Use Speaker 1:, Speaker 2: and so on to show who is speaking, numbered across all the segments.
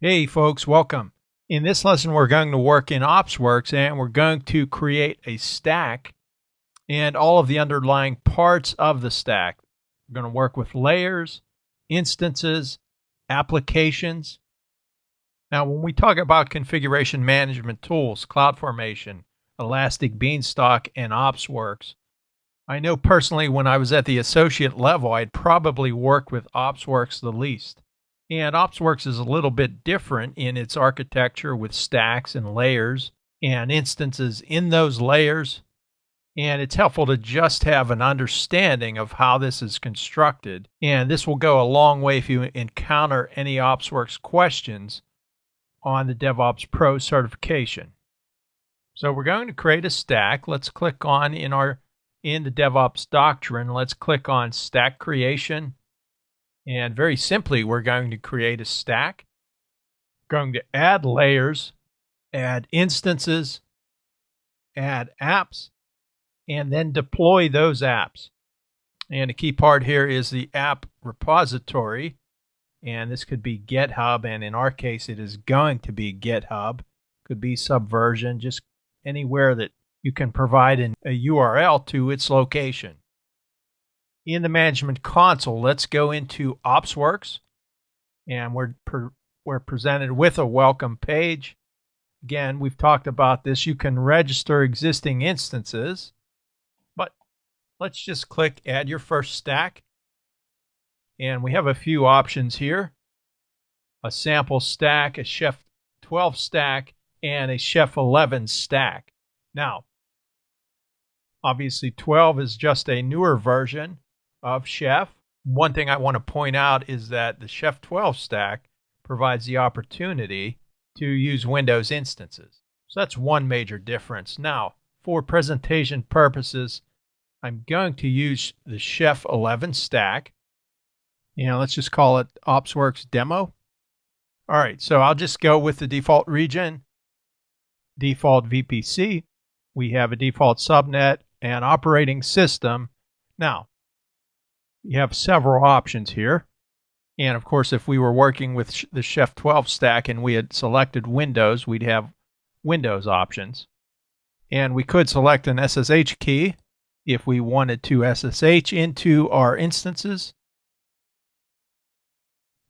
Speaker 1: Hey folks, welcome. In this lesson, we're going to work in OpsWorks and we're going to create a stack and all of the underlying parts of the stack. We're going to work with layers, instances, applications. Now, when we talk about configuration management tools, CloudFormation, Elastic Beanstalk, and OpsWorks, I know personally when I was at the associate level, I'd probably work with OpsWorks the least. And OpsWorks is a little bit different in its architecture with stacks and layers and instances in those layers. And it's helpful to just have an understanding of how this is constructed. And this will go a long way if you encounter any OpsWorks questions on the DevOps Pro certification. So we're going to create a stack. Let's click on in the DevOps doctrine, let's click on stack creation. And very simply, we're going to create a stack. We're going to add layers, add instances, add apps, and then deploy those apps. And a key part here is the app repository. And this could be GitHub, and in our case, it is going to be GitHub. Could be Subversion, just anywhere that you can provide a URL to its location. In the management console, let's go into OpsWorks, and we're presented with a welcome page. Again, we've talked about this. You can register existing instances, but let's just click Add Your First Stack. And we have a few options here. A sample stack, a Chef 12 stack, and a Chef 11 stack. Now, obviously 12 is just a newer version of Chef. One thing I want to point out is that the Chef 12 stack provides the opportunity to use Windows instances. So that's one major difference. Now, for presentation purposes, I'm going to use the Chef 11 stack. Let's just call it OpsWorks Demo. All right, so I'll just go with the default region, default VPC. We have a default subnet and operating system. Now, you have several options here. And of course, if we were working with the Chef 12 stack and we had selected Windows, we'd have Windows options. And we could select an SSH key if we wanted to SSH into our instances.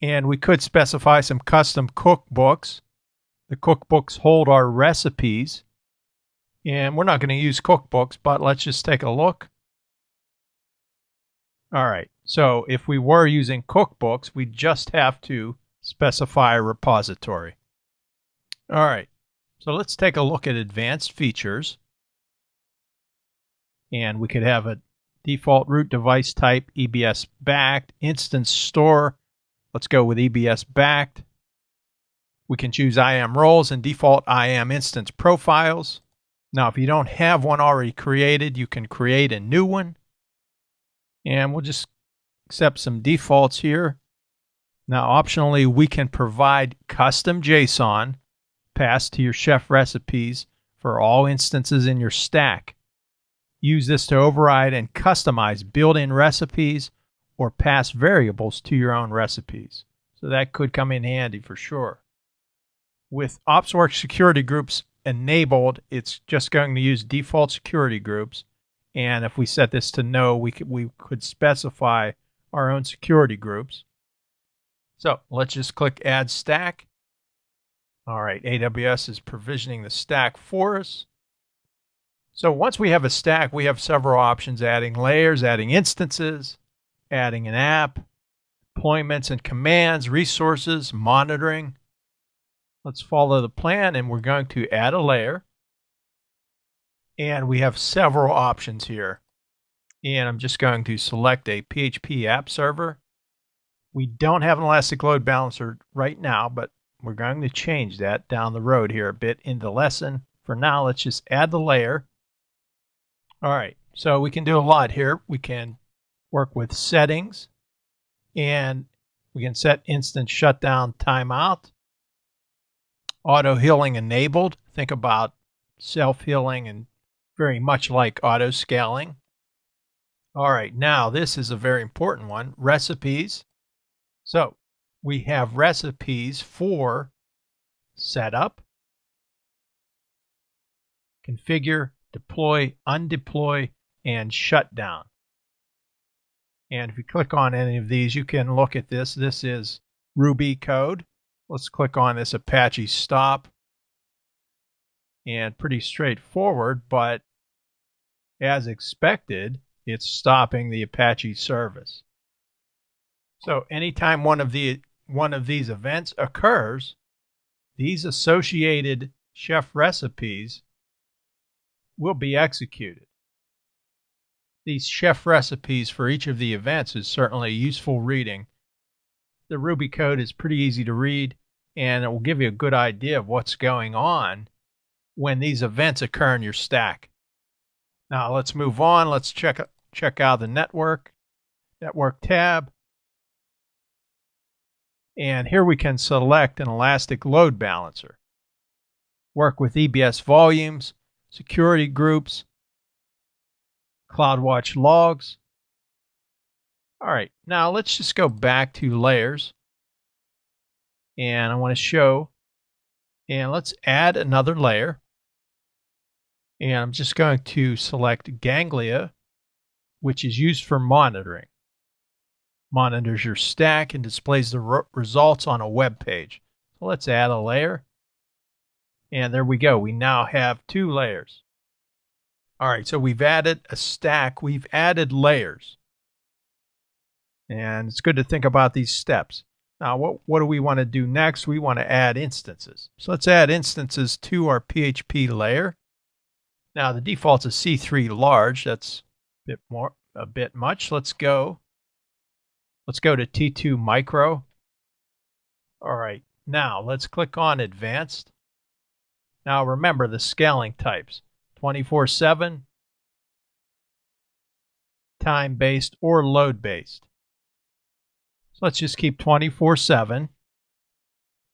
Speaker 1: And we could specify some custom cookbooks. The cookbooks hold our recipes. And we're not going to use cookbooks, but let's just take a look. All right, so if we were using cookbooks, we just have to specify a repository. All right, so let's take a look at advanced features. And we could have a default root device type, EBS backed, instance store. Let's go with EBS backed. We can choose IAM roles and default IAM instance profiles. Now, if you don't have one already created, you can create a new one. And we'll just accept some defaults here. Now, optionally, we can provide custom JSON passed to your Chef recipes for all instances in your stack. Use this to override and customize built-in recipes or pass variables to your own recipes. So that could come in handy for sure. With OpsWorks security groups enabled, it's just going to use default security groups. And if we set this to no, we could specify our own security groups. So let's just click Add Stack. All right, AWS is provisioning the stack for us. So once we have a stack, we have several options: adding layers, adding instances, adding an app, deployments and commands, resources, monitoring. Let's follow the plan, and we're going to add a layer. And we have several options here. And I'm just going to select a PHP app server. We don't have an Elastic Load Balancer right now, but we're going to change that down the road here a bit in the lesson. For now, let's just add the layer. All right, so we can do a lot here. We can work with settings, and we can set instance shutdown timeout. Auto healing enabled. Think about self-healing and very much like auto scaling. All right, now this is a very important one, recipes. So we have recipes for Setup, Configure, Deploy, Undeploy, and Shutdown. And if you click on any of these, you can look at this. This is Ruby code. Let's click on this Apache stop. And pretty straightforward, but as expected, it's stopping the Apache service. So anytime one of these events occurs, these associated chef recipes will be executed. These chef recipes for each of the events is certainly useful reading. The Ruby code is pretty easy to read, and it will give you a good idea of what's going on when these events occur in your stack. Now let's move on. Let's check out the network tab. And here we can select an elastic load balancer. Work with EBS volumes, security groups, CloudWatch logs. All right, now let's just go back to layers. And I want to show, and let's add another layer. And I'm just going to select Ganglia, which is used for monitoring. Monitors your stack and displays the results on a web page. So let's add a layer. And there we go. We now have 2 layers. All right, so we've added a stack. We've added layers. And it's good to think about these steps. Now, what do we want to do next? We want to add instances. So let's add instances to our PHP layer. Now, the default's a C3 large. That's a bit much. Let's go to T2 micro. All right, now let's click on advanced. Now remember the scaling types: 24/7, time-based, or load-based. So let's just keep 24/7.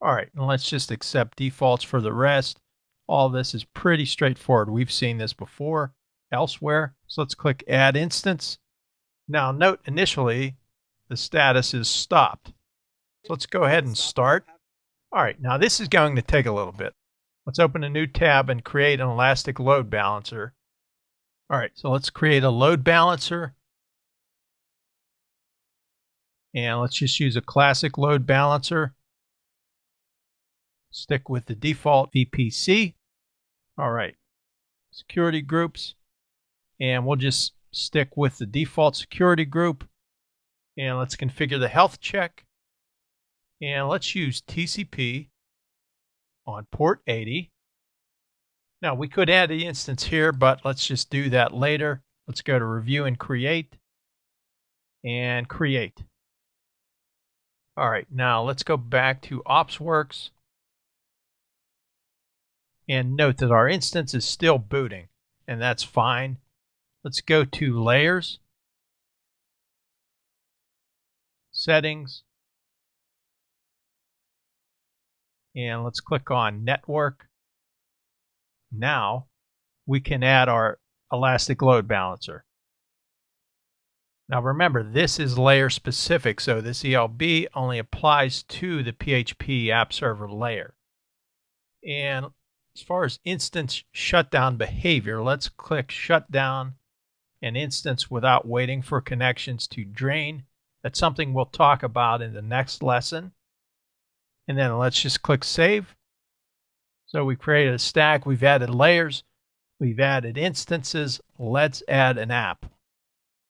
Speaker 1: All right, and let's just accept defaults for the rest. All this is pretty straightforward. We've seen this before elsewhere. So let's click Add Instance. Now note initially the status is stopped. So let's go ahead and start. All right, now this is going to take a little bit. Let's open a new tab and create an elastic load balancer. All right, so let's create a load balancer. And let's just use a classic load balancer. Stick with the default VPC. All right, security groups. And we'll just stick with the default security group. And let's configure the health check. And let's use TCP on port 80. Now we could add the instance here, but let's just do that later. Let's go to review and create. And create. All right, now let's go back to OpsWorks. And note that our instance is still booting, and that's fine. Let's go to layers, settings, and let's click on network. Now we can add our elastic load balancer. Now remember, this is layer specific, so this ELB only applies to the PHP app server layer. And as far as instance shutdown behavior, let's click shutdown an instance without waiting for connections to drain. That's something we'll talk about in the next lesson. And then let's just click save. So we created a stack, we've added layers, we've added instances. Let's add an app.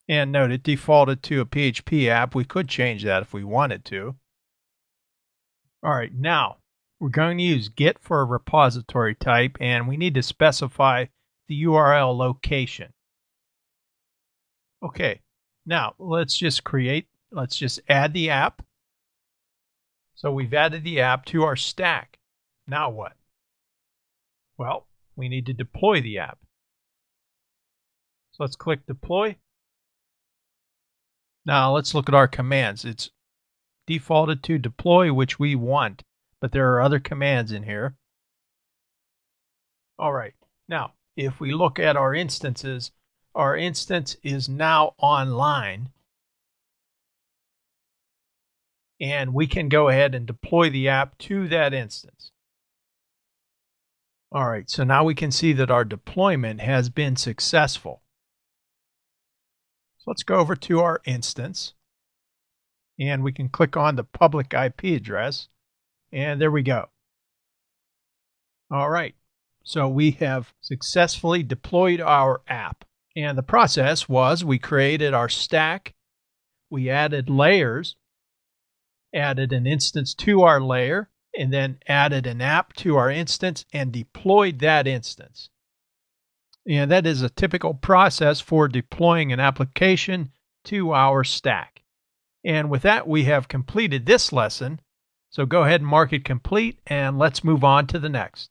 Speaker 1: And note it defaulted to a PHP app. We could change that if we wanted to. All right, now we're going to use Git for a repository type, and we need to specify the URL location. Okay, now let's just add the app. So we've added the app to our stack. Now what? Well, we need to deploy the app. So let's click deploy. Now let's look at our commands. It's defaulted to deploy, which we want, but there are other commands in here. All right, now if we look at our instances, our instance is now online, and we can go ahead and deploy the app to that instance. All right, so now we can see that our deployment has been successful. So let's go over to our instance, and we can click on the public IP address, and there we go. All right, so we have successfully deployed our app. And the process was we created our stack, we added layers, added an instance to our layer, and then added an app to our instance and deployed that instance. And that is a typical process for deploying an application to our stack. And with that, we have completed this lesson. So go ahead and mark it complete, and let's move on to the next.